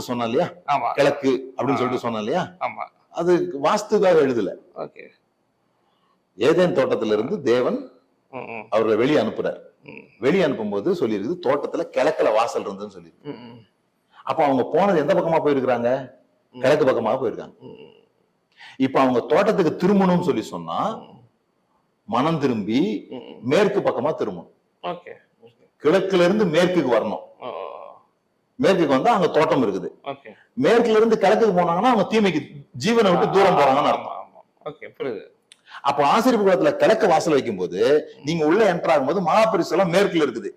சொன்னா இல்லையா, ஆமா கிழக்கு அப்படின்னு சொல்லிட்டு சொன்னா இல்லையா, ஆமா அது வாஸ்துக்காக எழுதல. ஓகே ஏதேன் தோட்டத்துல இருந்து தேவன் ம் ம் அவர்களை வெளியே அனுப்புறாரு. ம் வெளியே அனுப்பும்போது சொல்லியிருக்குது தோட்டத்துல கிழக்குல வாசல் இருந்துன்னு சொல்லி. ம் ம் அப்ப அவங்க போனது எந்த பக்கமா போயிருக்காங்க? கிழக்கு பக்கமாக போயிருக்காங்க. ம் இப்ப அவங்க தோட்டத்துக்கு திரும்பணும்னு சொல்லி சொன்னா மனம் திரும்பி ம் மேற்கு பக்கமா திரும்பணும். ஓகே ஓகே கிழக்குல இருந்து மேற்குக்கு வரணும். மேற்குக்கு வந்தா அங்க தோட்டம் இருக்குது. ஓகே மேற்குல இருந்து கிழக்குக்கு போனாங்கன்னா அவங்க தீமைக்கு ஜீவனை விட்டு தூரம் போறாங்கன்னு ஆமா அர்த்தம். ஆமா ஓகே புரியுது. அப்ப ஆசிரியப்பு குளத்துல கிழக்கு வாசல் வைக்கும் போது நீங்க உள்ள என்டர் ஆகும்போது மகாபரிசு எல்லாம் மேற்குல இருக்குது.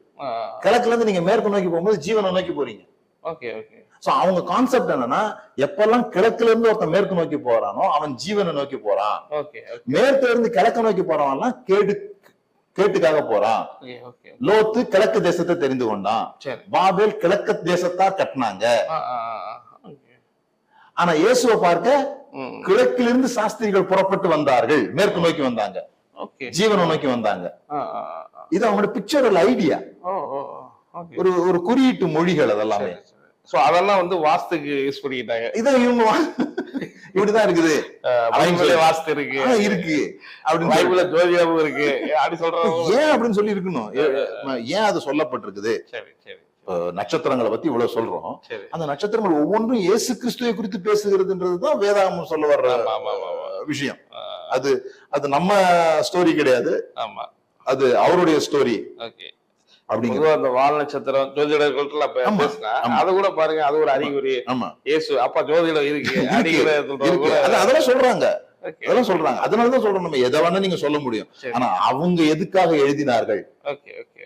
கிழக்குல இருந்து நீங்க மேற்கு நோக்கி போகும்போது ஜீவனை நோக்கி போறீங்க. ஓகே ஓகே சோ அவங்க கான்செப்ட் என்னன்னா, எப்பெல்லாம் கிழக்குல இருந்து ஒருத்தன் மேற்கு நோக்கி போறானோ அவன் ஜீவனை நோக்கி போறான். ஓகே மேற்குல இருந்து கிழக்கு நோக்கி போறவன்லாம் கேட்டுக்காக போறான். ஓகே லோத்து கிழக்கு தேசத்தை தெரிந்து கொண்டான். சரி பாபேல் கிழக்கு தேசத்தா கட்டினாங்க. ஓகே ஆனா இயேசுவை பார்க்க ம் கிழக்கிலிருந்து சாஸ்திரிகள் புறப்பட்டு வந்தார்கள், மேற்கு நோக்கி வந்தாங்க, ஓகே ஜீவனை நோக்கி வந்தாங்க. இது அவங்களோட பிக்சரல் ஐடியா, ஓ ஓ ஓகே ஒரு குறியீட்டு மொழிகள் அதெல்லாமே. சோ அதெல்லாம் வந்து வாஸ்துக்கு யூஸ் பண்ணிக்கிட்டாங்க. இதை இவங்க இப்படிதான் இருக்குது, பைபிள்ல வாஸ்து இருக்கு இருக்கு அப்படின்னு பைபிள்ல ஜோதிடமும் இருக்கு அப்படி சொல்றாங்க. ஏன் அப்படின்னு சொல்லி இருக்கணும். ஏன் அது சொல்லப்பட்டிருக்குது? சரி சரி நட்சத்திரங்களை பத்தி இவ்வளவு சொல்றோம். சரி அந்த நட்சத்திரங்கள் ஒவ்வொன்றும் இயேசு கிறிஸ்துவை குறித்து பேசுகிறதுன்றதுதான் வேதாகமம் சொல்ல வர்ற ஆமா ஆமா விஷயம். அது அது நம்ம ஸ்டோரி கிடையாது, ஆமா அது அவருடைய ஸ்டோரி. ஓகே அப்படிங்கிற பொதுவா அந்த வால் நட்சத்திரம் ஜோதிடர்கள்ட்ட ஆமா, பேசினா ஆமா. அது கூட பாருங்க, அது ஒரு அறிகுறி. ஆமா இயேசு அப்ப ஜோதிடம் இருக்கு இருக்கு, அறிகுறி இருக்கு. அதெல்லாம் சொல்றாங்க, ஓகே அதெல்லாம் சொல்றாங்க. அதனாலதான் சொல்றோம் நம்ம எதை வேணா நீங்க சொல்ல முடியும். சரி. ஆனா அவங்க எதுக்காக எழுதினார்கள்? Okay okay